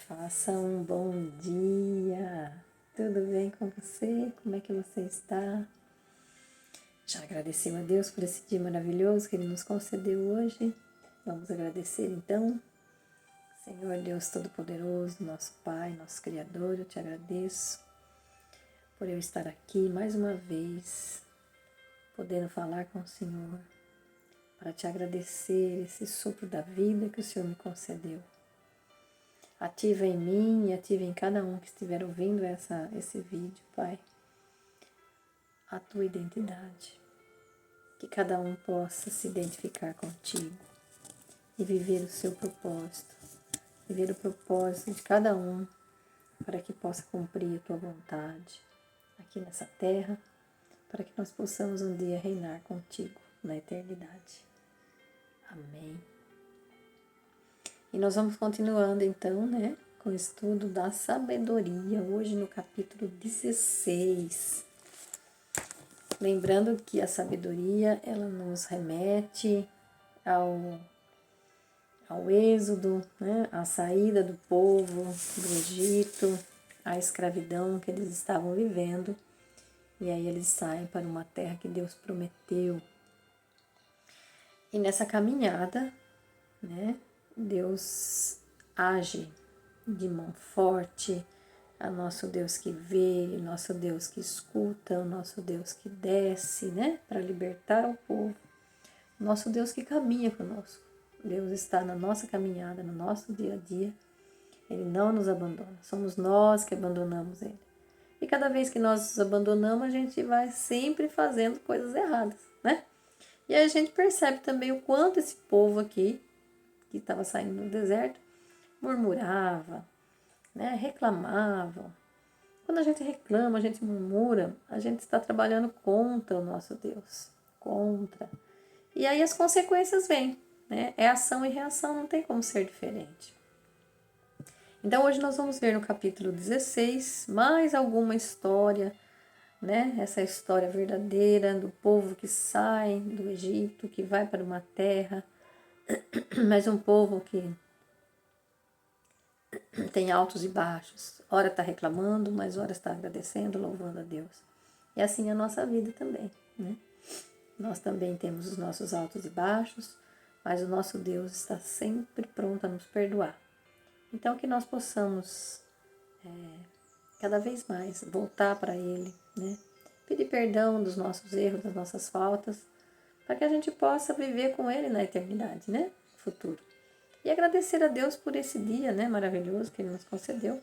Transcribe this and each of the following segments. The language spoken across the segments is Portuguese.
Faça um bom dia. Tudo bem com você? Como é que você está? Já agradeceu a Deus por esse dia maravilhoso que Ele nos concedeu hoje? Vamos agradecer então. Senhor Deus Todo-Poderoso, nosso Pai, nosso Criador, eu te agradeço por eu estar aqui mais uma vez, podendo falar com o Senhor, para te agradecer esse sopro da vida que o Senhor me concedeu. Ativa em mim e ativa em cada um que estiver ouvindo esse vídeo, Pai, a tua identidade. Que cada um possa se identificar contigo e viver o seu propósito. Viver o propósito de cada um para que possa cumprir a tua vontade aqui nessa terra, para que nós possamos um dia reinar contigo na eternidade. Amém. E nós vamos continuando então, com o estudo da sabedoria, hoje no capítulo 16. Lembrando que a sabedoria, ela nos remete ao êxodo, à saída do povo do Egito, à escravidão que eles estavam vivendo. E aí eles saem para uma terra que Deus prometeu. E nessa caminhada, Deus age de mão forte, é o nosso Deus que vê, o nosso Deus que escuta, o nosso Deus que desce, para libertar o povo, o nosso Deus que caminha conosco. Deus está na nossa caminhada, no nosso dia a dia, Ele não nos abandona, somos nós que abandonamos Ele. E cada vez que nós nos abandonamos, a gente vai sempre fazendo coisas erradas, E aí a gente percebe também o quanto esse povo aqui, que estava saindo do deserto, murmurava, reclamava. Quando a gente reclama, a gente murmura, a gente está trabalhando contra o nosso Deus, contra. E aí as consequências vêm, É ação e reação, não tem como ser diferente. Então hoje nós vamos ver no capítulo 16 mais alguma história, Essa história verdadeira do povo que sai do Egito, que vai para uma terra, mas um povo que tem altos e baixos. Ora está reclamando, mas ora está agradecendo, louvando a Deus. E assim é a nossa vida também, Nós também temos os nossos altos e baixos, mas o nosso Deus está sempre pronto a nos perdoar. Então que nós possamos cada vez mais voltar para Ele, Pedir perdão dos nossos erros, das nossas faltas, para que a gente possa viver com Ele na eternidade, Futuro. E agradecer a Deus por esse dia, maravilhoso que Ele nos concedeu.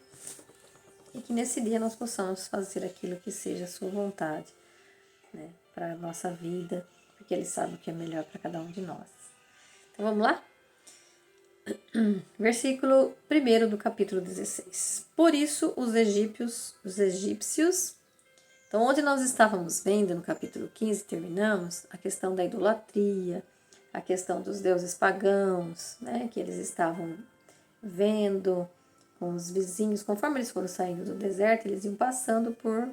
E que nesse dia nós possamos fazer aquilo que seja a sua vontade, para a nossa vida, porque Ele sabe o que é melhor para cada um de nós. Então vamos lá? Versículo 1 do capítulo 16. Por isso os egípcios, então onde nós estávamos vendo no capítulo 15, terminamos, a questão da idolatria, a questão dos deuses pagãos, que eles estavam vendo com os vizinhos, conforme eles foram saindo do deserto, eles iam passando por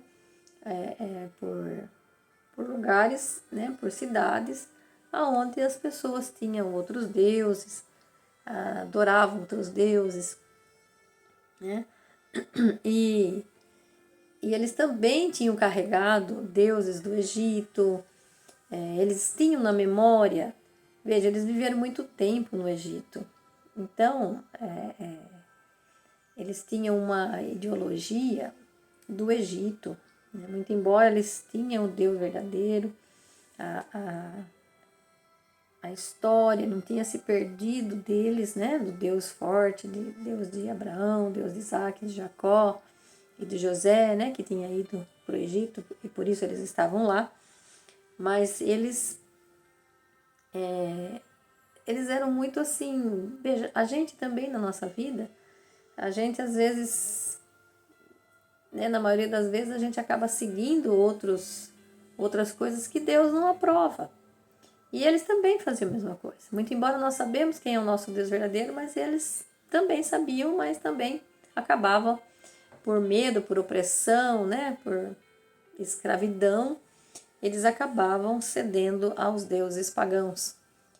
lugares, por cidades, onde as pessoas tinham outros deuses, adoravam outros deuses, E eles também tinham carregado deuses do Egito, eles tinham na memória, veja, eles viveram muito tempo no Egito, então eles tinham uma ideologia do Egito, muito embora eles tinham o Deus verdadeiro, a história não tinha se perdido deles, do Deus forte, Deus de Abraão, Deus de Isaac, de Jacó e de José, que tinha ido para o Egito e por isso eles estavam lá, mas eles eram muito assim, veja, a gente também na nossa vida, a gente às vezes, na maioria das vezes a gente acaba seguindo outras coisas que Deus não aprova. E eles também faziam a mesma coisa. Muito embora nós sabemos quem é o nosso Deus verdadeiro, mas eles também sabiam, mas também acabavam por medo, por opressão, por escravidão, eles acabavam cedendo aos deuses pagãos.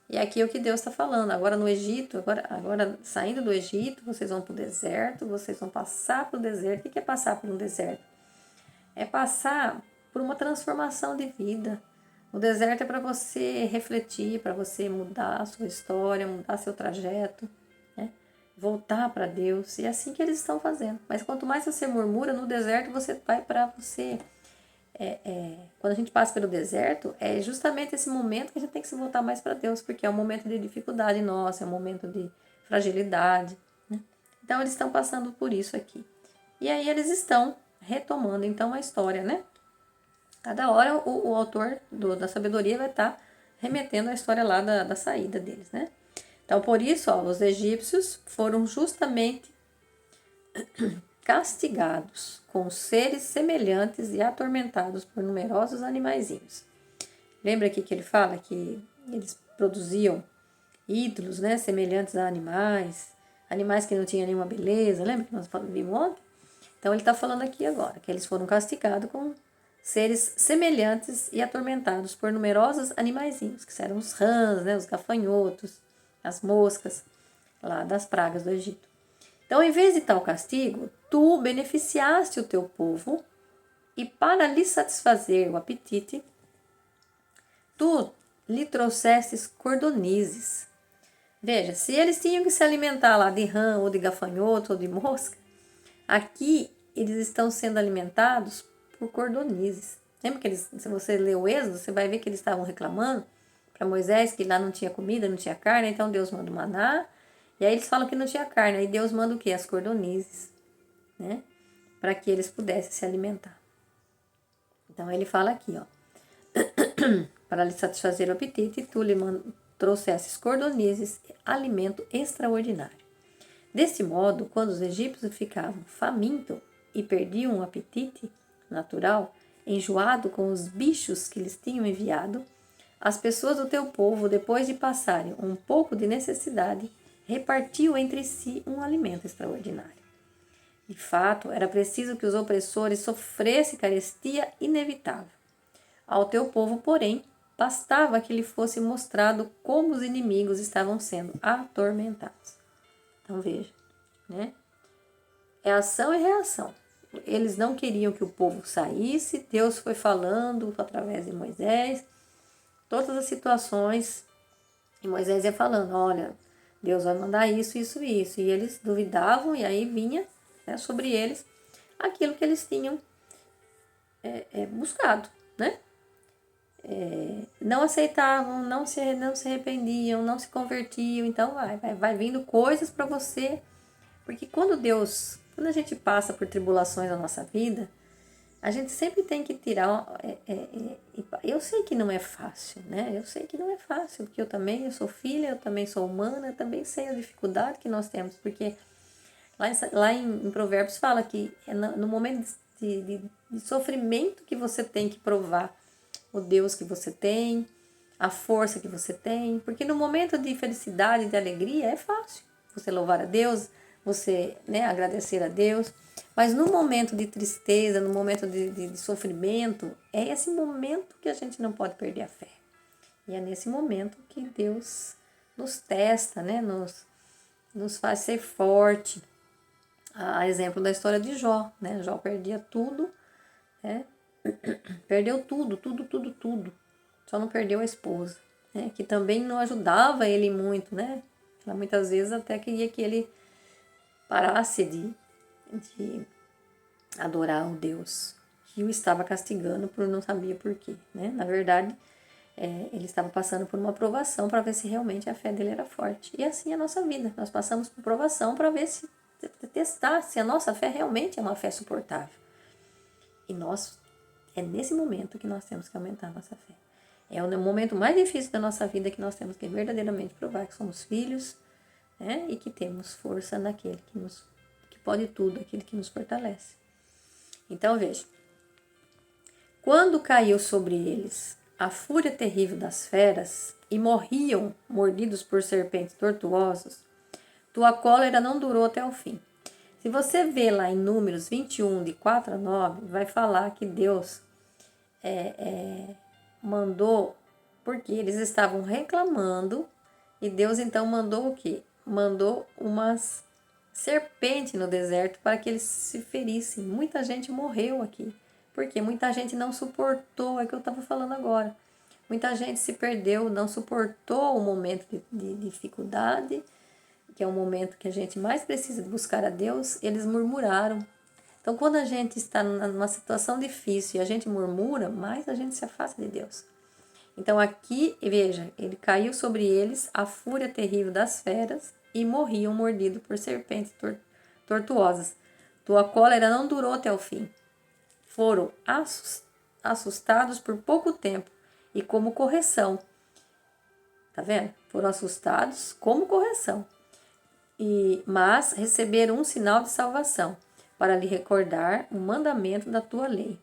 E aqui é o que Deus está falando. Agora no Egito, agora saindo do Egito, vocês vão para o deserto, vocês vão passar para o deserto. O que é passar por um deserto? É passar por uma transformação de vida. O deserto é para você refletir, para você mudar a sua história, mudar seu trajeto, né? Voltar para Deus. E é assim que eles estão fazendo. Mas quanto mais você murmura, no deserto você vai para você. Quando a gente passa pelo deserto, é justamente esse momento que a gente tem que se voltar mais para Deus, porque é um momento de dificuldade nossa, é um momento de fragilidade, né? Então eles estão passando por isso aqui. E aí eles estão retomando então a história, né? Cada hora o autor da sabedoria vai estar remetendo a história lá da saída deles, né? Então por isso, ó, os egípcios foram justamente castigados com seres semelhantes e atormentados por numerosos animaizinhos. Lembra aqui que ele fala que eles produziam ídolos, né, semelhantes a animais, animais que não tinham nenhuma beleza, lembra que nós vimos ontem? Então ele está falando aqui agora, que eles foram castigados com seres semelhantes e atormentados por numerosos animaizinhos, que eram os rãs, né, os gafanhotos, as moscas, lá das pragas do Egito. Então, em vez de tal castigo, tu beneficiaste o teu povo e para lhe satisfazer o apetite, tu lhe trouxestes cordonizes. Veja, se eles tinham que se alimentar lá de rã, ou de gafanhoto, ou de mosca, aqui eles estão sendo alimentados por cordonizes. Lembra que eles, se você ler o Êxodo, você vai ver que eles estavam reclamando para Moisés que lá não tinha comida, não tinha carne, então Deus manda o maná. E aí eles falam que não tinha carne, aí Deus manda o quê? As cordonizes, né? Para que eles pudessem se alimentar. Então ele fala aqui, ó. Para lhe satisfazer o apetite, tu lhe trouxesses cordonizes, alimento extraordinário. Desse modo, quando os egípcios ficavam famintos e perdiam o apetite natural, enjoado com os bichos que lhes tinham enviado, as pessoas do teu povo, depois de passarem um pouco de necessidade, repartiu entre si um alimento extraordinário. De fato, era preciso que os opressores sofressem carestia inevitável. Ao teu povo, porém, bastava que lhe fosse mostrado como os inimigos estavam sendo atormentados. Então veja, né? É ação e reação. Eles não queriam que o povo saísse, Deus foi falando através de Moisés, todas as situações, e Moisés ia falando, olha, Deus vai mandar isso, isso e isso. E eles duvidavam e aí vinha, né, sobre eles aquilo que eles tinham buscado, né? Não aceitavam, não se arrependiam, não se convertiam. Então vai vindo coisas para você. Porque quando a gente passa por tribulações na nossa vida, a gente sempre tem que tirar. Eu sei que não é fácil, né? Eu sei que não é fácil, porque eu sou filha, eu também sou humana, eu também sei a dificuldade que nós temos, porque lá em Provérbios fala que é no momento de sofrimento que você tem que provar o Deus que você tem, a força que você tem, porque no momento de felicidade, de alegria, é fácil você louvar a Deus, você, né, agradecer a Deus. Mas no momento de tristeza, no momento de sofrimento, é esse momento que a gente não pode perder a fé. E é nesse momento que Deus nos testa, né? Nos faz ser forte. A exemplo da história de Jó, né? Jó perdia tudo, né? Perdeu tudo. Só não perdeu a esposa, né? Que também não ajudava ele muito, né? Ela muitas vezes até queria que ele parasse de adorar o Deus que o estava castigando por não sabia por quê, né? Na verdade, ele estava passando por uma provação para ver se realmente a fé dele era forte. E assim é a nossa vida. Nós passamos por provação para ver se testar se a nossa fé realmente é uma fé suportável. E é nesse momento que nós temos que aumentar a nossa fé. É o momento mais difícil da nossa vida que nós temos que verdadeiramente provar que somos filhos, né? E que temos força naquele que pode tudo, aquele que nos fortalece. Então veja, quando caiu sobre eles a fúria terrível das feras e morriam mordidos por serpentes tortuosos, tua cólera não durou até o fim. Se você vê lá em Números 21, de 4 a 9, vai falar que Deus mandou, porque eles estavam reclamando E Deus então mandou o quê? Mandou umas serpente no deserto para que eles se ferissem. Muita gente morreu aqui, porque muita gente não suportou, é o que eu estava falando agora. Muita gente se perdeu, não suportou o momento de dificuldade, que é o momento que a gente mais precisa de buscar a Deus, eles murmuraram. Então, quando a gente está numa situação difícil e a gente murmura, mais a gente se afasta de Deus. Então, aqui, veja, ele caiu sobre eles a fúria terrível das feras e morriam mordidos por serpentes tortuosas. Tua cólera não durou até o fim. Foram assustados por pouco tempo e como correção. Tá vendo? Foram assustados como correção. Mas receberam um sinal de salvação, para lhe recordar o mandamento da tua lei.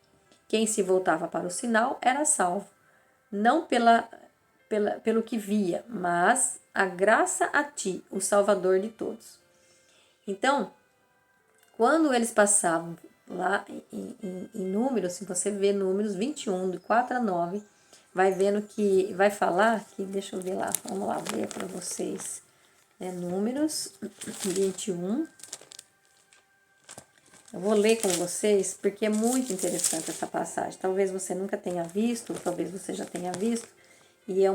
Quem se voltava para o sinal era salvo, não pelo que via, mas a graça a ti, o Salvador de todos. Então, quando eles passavam lá em Números, se você vê Números 21, de 4 a 9, vai vendo que vai falar que, deixa eu ver lá, vamos lá ver para vocês. Números 21. Eu vou ler com vocês porque é muito interessante essa passagem. Talvez você nunca tenha visto, talvez você já tenha visto. E é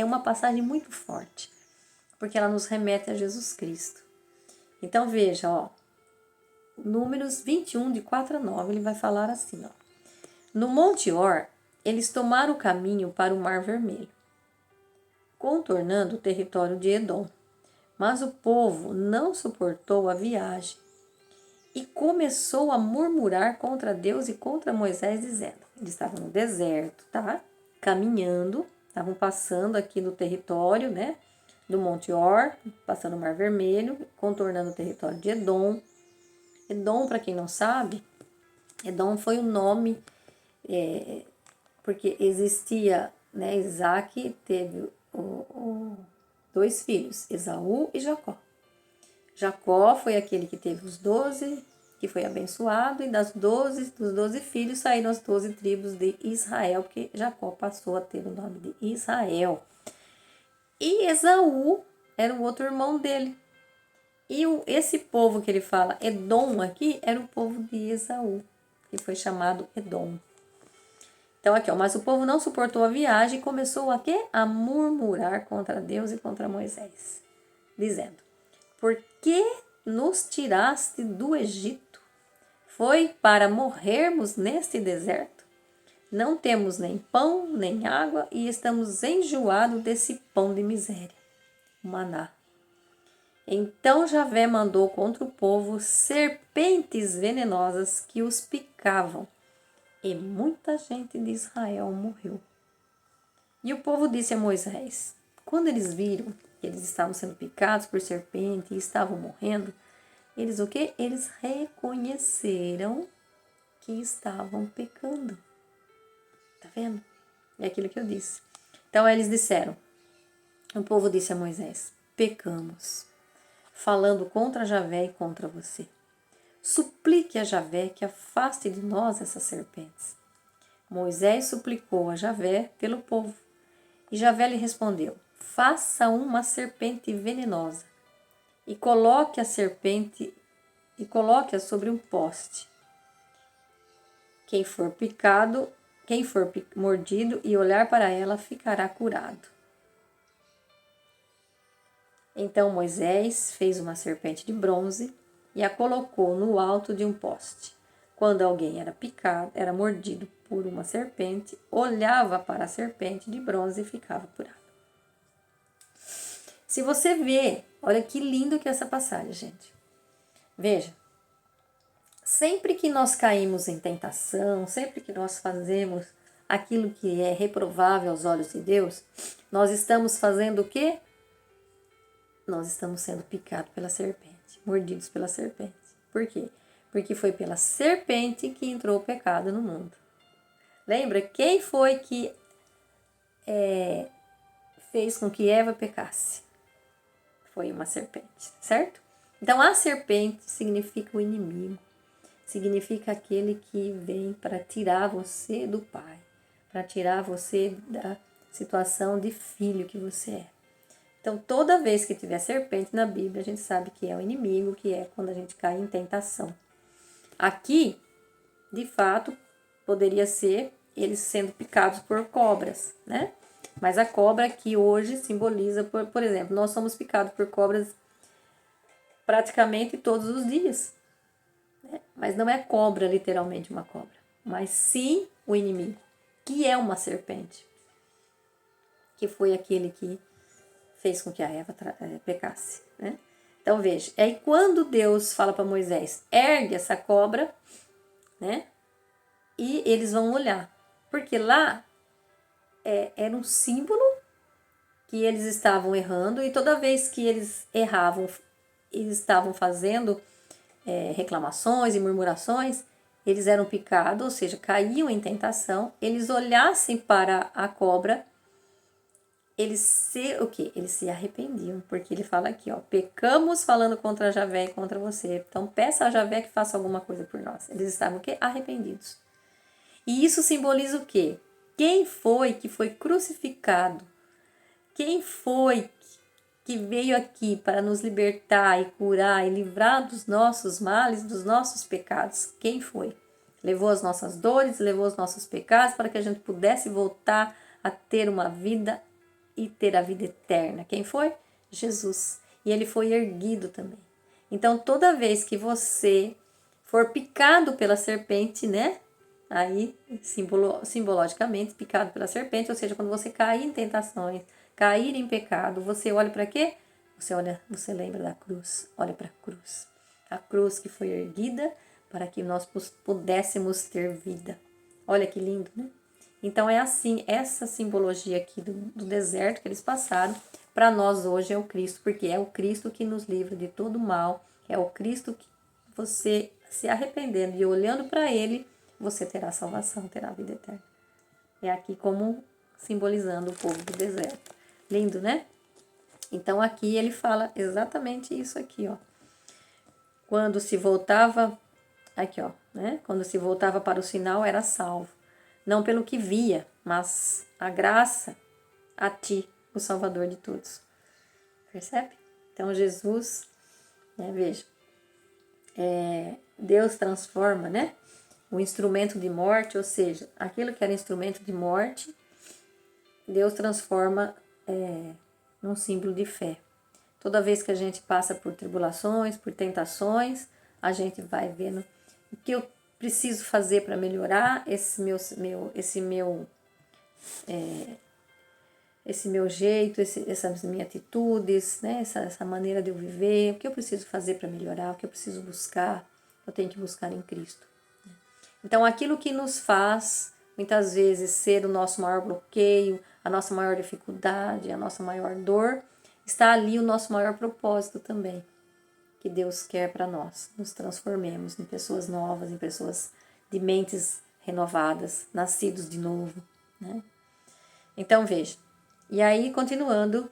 uma passagem muito forte, porque ela nos remete a Jesus Cristo. Então veja, Números 21, de 4 a 9, ele vai falar assim, No Monte Or, eles tomaram o caminho para o Mar Vermelho, contornando o território de Edom. Mas o povo não suportou a viagem e começou a murmurar contra Deus e contra Moisés, dizendo: eles estavam no deserto, tá? Caminhando, estavam passando aqui no território, do Monte Or, passando o Mar Vermelho, contornando o território de Edom. Edom, para quem não sabe, Edom foi o nome, porque existia, Isaac teve dois filhos, Esaú e Jacó. Jacó foi aquele que teve os 12, que foi abençoado, e dos 12 filhos saíram as 12 tribos de Israel, porque Jacó passou a ter o nome de Israel. E Esaú era o outro irmão dele. E esse povo que ele fala, Edom aqui, era o povo de Esaú, que foi chamado Edom. Então aqui, mas o povo não suportou a viagem e começou a quê? A murmurar contra Deus e contra Moisés, dizendo: por que nos tiraste do Egito? Foi para morrermos neste deserto? Não temos nem pão, nem água, e estamos enjoados desse pão de miséria, o maná. Então Javé mandou contra o povo serpentes venenosas que os picavam, e muita gente de Israel morreu. E o povo disse a Moisés, quando eles viram que eles estavam sendo picados por serpente e estavam morrendo, eles o quê? Eles reconheceram que estavam pecando. Tá vendo? É aquilo que eu disse. Então eles disseram, o povo disse a Moisés, pecamos, falando contra Javé e contra você. Suplique a Javé que afaste de nós essas serpentes. Moisés suplicou a Javé pelo povo. E Javé lhe respondeu, faça uma serpente venenosa e coloque a serpente e coloque-a sobre um poste. Quem for mordido e olhar para ela ficará curado. Então Moisés fez uma serpente de bronze e a colocou no alto de um poste. Quando alguém era picado, era mordido por uma serpente, olhava para a serpente de bronze e ficava curado. Se você vê, olha que lindo que é essa passagem, gente. Veja, sempre que nós caímos em tentação, sempre que nós fazemos aquilo que é reprovável aos olhos de Deus, nós estamos fazendo o quê? Nós estamos sendo picados pela serpente, mordidos pela serpente. Por quê? Porque foi pela serpente que entrou o pecado no mundo. Lembra? Quem foi que fez com que Eva pecasse? Foi uma serpente, certo? Então, a serpente significa o inimigo. Significa aquele que vem para tirar você do Pai, para tirar você situação de filho que você é. Então, toda vez que tiver serpente na Bíblia, a gente sabe que é o inimigo, que é quando a gente cai em tentação. Aqui, de fato, poderia ser eles sendo picados por cobras, né? Mas a cobra aqui hoje simboliza, por exemplo, nós somos picados por cobras praticamente todos os dias, né? Mas não é cobra, literalmente uma cobra, mas sim o inimigo, que é uma serpente, que foi aquele que fez com que a Eva pecasse, né? Então veja, aí quando Deus fala para Moisés, ergue essa cobra, né? E eles vão olhar, porque lá era um símbolo que eles estavam errando, e toda vez que eles erravam, eles estavam fazendo reclamações e murmurações, eles eram picados, ou seja, caíam em tentação, eles olhassem para a cobra, o quê? Eles se arrependiam, porque ele fala aqui, ó, pecamos falando contra Javé e contra você, então peça a Javé que faça alguma coisa por nós. Eles estavam o quê? Arrependidos. E isso simboliza o quê? Quem foi que foi crucificado? Quem foi que veio aqui para nos libertar e curar e livrar dos nossos males, dos nossos pecados? Quem foi? Levou as nossas dores, levou os nossos pecados para que a gente pudesse voltar a ter uma vida e ter a vida eterna. Quem foi? Jesus. E ele foi erguido também. Então, toda vez que você for picado pela serpente, né? Aí, simbologicamente, picado pela serpente, ou seja, quando você cair em tentações, cair em pecado, você olha para quê? Você lembra da cruz, olha para a cruz. A cruz que foi erguida para que nós pudéssemos ter vida. Olha que lindo, né? Então é assim, essa simbologia aqui do deserto que eles passaram, para nós hoje é o Cristo, porque é o Cristo que nos livra de todo mal, é o Cristo que você se arrependendo e olhando para ele, você terá salvação, terá vida eterna. É aqui como simbolizando o povo do deserto. Lindo, né? Então aqui ele fala exatamente isso aqui, ó. Quando se voltava, aqui ó, né? Quando se voltava para o sinal era salvo. Não pelo que via, mas a graça a ti, o Salvador de todos. Percebe? Então Jesus, né, veja, Deus transforma, né, o instrumento de morte, ou seja, aquilo que era instrumento de morte, Deus transforma num símbolo de fé. Toda vez que a gente passa por tribulações, por tentações, a gente vai vendo o que eu preciso fazer para melhorar esse meu jeito, essas minhas atitudes, né? essa maneira de eu viver, o que eu preciso fazer para melhorar, o que eu preciso buscar, eu tenho que buscar em Cristo. Então, aquilo que nos faz, muitas vezes, ser o nosso maior bloqueio, a nossa maior dificuldade, a nossa maior dor, está ali o nosso maior propósito também, que Deus quer para nós. Nos transformemos em pessoas novas, em pessoas de mentes renovadas, nascidos de novo, né? Então, veja. E aí, continuando,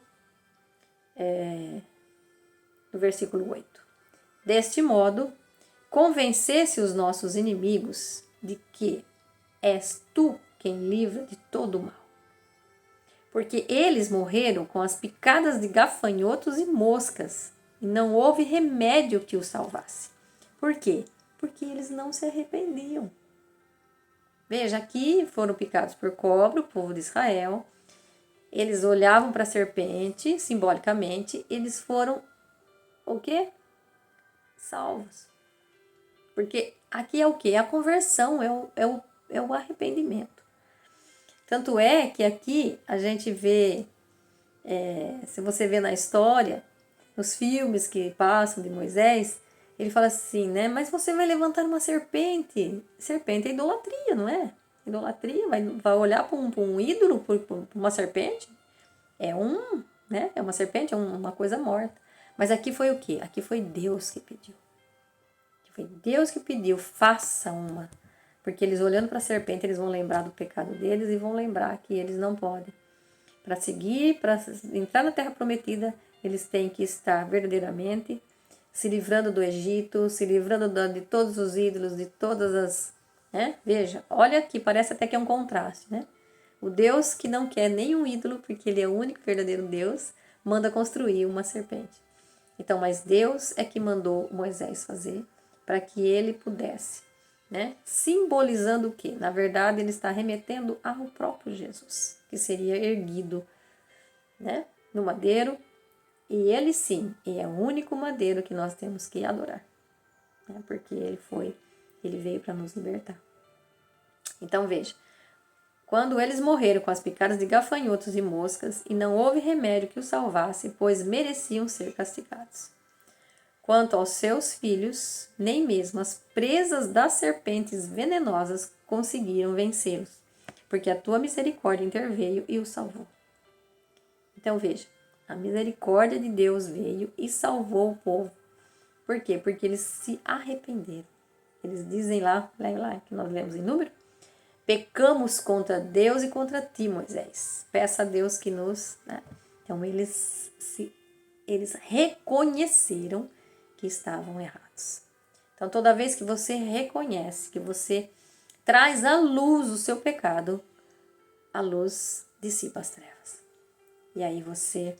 no versículo 8. Deste modo, convencesse os nossos inimigos de que és tu quem livra de todo o mal. Porque eles morreram com as picadas de gafanhotos e moscas, e não houve remédio que os salvasse. Por quê? Porque eles não se arrependiam. Veja, aqui foram picados por cobra, o povo de Israel. Eles olhavam para a serpente, simbolicamente, eles foram o quê? Salvos. Porque aqui é o quê? A conversão, é o arrependimento. Tanto é que aqui a gente vê, se você vê na história, nos filmes que passam de Moisés, ele fala assim, né? Mas você vai levantar uma serpente. Serpente é idolatria, não é? Idolatria, vai olhar para um ídolo, para uma serpente. Né? É uma serpente, é uma coisa morta. Mas aqui foi o quê? Aqui foi Deus que pediu. Foi Deus que pediu, faça uma. Porque eles olhando para a serpente, eles vão lembrar do pecado deles e vão lembrar que eles não podem. Para seguir, para entrar na Terra Prometida, eles têm que estar verdadeiramente se livrando do Egito, se livrando de todos os ídolos, de todas as... Né? Veja, olha aqui, parece até que é um contraste, né? O Deus que não quer nenhum ídolo, porque ele é o único verdadeiro Deus, manda construir uma serpente. Então, mas Deus é que mandou Moisés fazer para que ele pudesse, né? Simbolizando o quê? Na verdade, ele está remetendo ao próprio Jesus, que seria erguido, né, no madeiro. E ele sim, é o único madeiro que nós temos que adorar, né? Porque ele veio para nos libertar. Então veja, quando eles morreram com as picadas de gafanhotos e moscas, e não houve remédio que os salvasse, pois mereciam ser castigados. Quanto aos seus filhos, nem mesmo as presas das serpentes venenosas conseguiram vencê-los, porque a tua misericórdia interveio e os salvou. Então veja, a misericórdia de Deus veio e salvou o povo. Por quê? Porque eles se arrependeram. Eles dizem lá que nós lemos em Número, pecamos contra Deus e contra ti, Moisés. Peça a Deus que nos... Né? Então eles reconheceram que estavam errados. Então toda vez que você reconhece, que você traz à luz o seu pecado, a luz dissipa as trevas. E aí você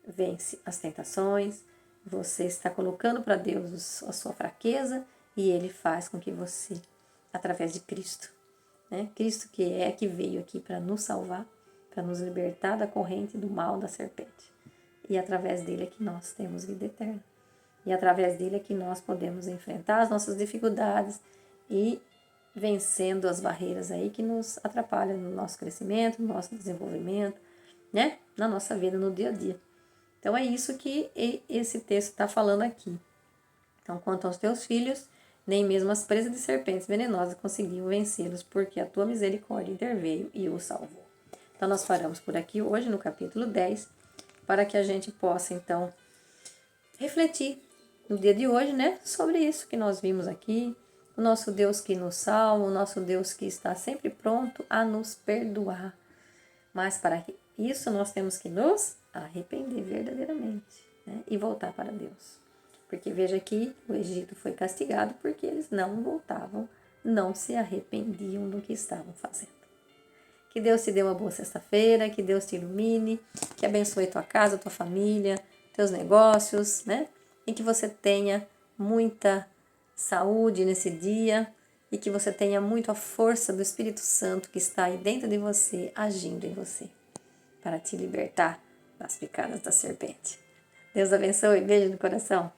vence as tentações, você está colocando para Deus a sua fraqueza e Ele faz com que você, através de Cristo, né? Cristo que veio aqui para nos salvar, para nos libertar da corrente do mal da serpente. E através dele é que nós temos vida eterna. E através dele é que nós podemos enfrentar as nossas dificuldades e vencendo as barreiras aí que nos atrapalham no nosso crescimento, no nosso desenvolvimento, né? Na nossa vida, no dia a dia. Então é isso que esse texto está falando aqui. Então, quanto aos teus filhos, nem mesmo as presas de serpentes venenosas conseguiam vencê-los, porque a tua misericórdia interveio e os salvou. Então nós paramos por aqui hoje no capítulo 10, para que a gente possa então refletir no dia de hoje, né, sobre isso que nós vimos aqui, o nosso Deus que nos salva, o nosso Deus que está sempre pronto a nos perdoar. Mas para isso nós temos que nos arrepender verdadeiramente, né, e voltar para Deus. Porque veja aqui, o Egito foi castigado porque eles não voltavam, não se arrependiam do que estavam fazendo. Que Deus te dê uma boa sexta-feira, que Deus te ilumine, que abençoe tua casa, tua família, teus negócios, né? E que você tenha muita saúde nesse dia e que você tenha muito a força do Espírito Santo que está aí dentro de você, agindo em você, para te libertar das picadas da serpente. Deus abençoe, beijo no coração.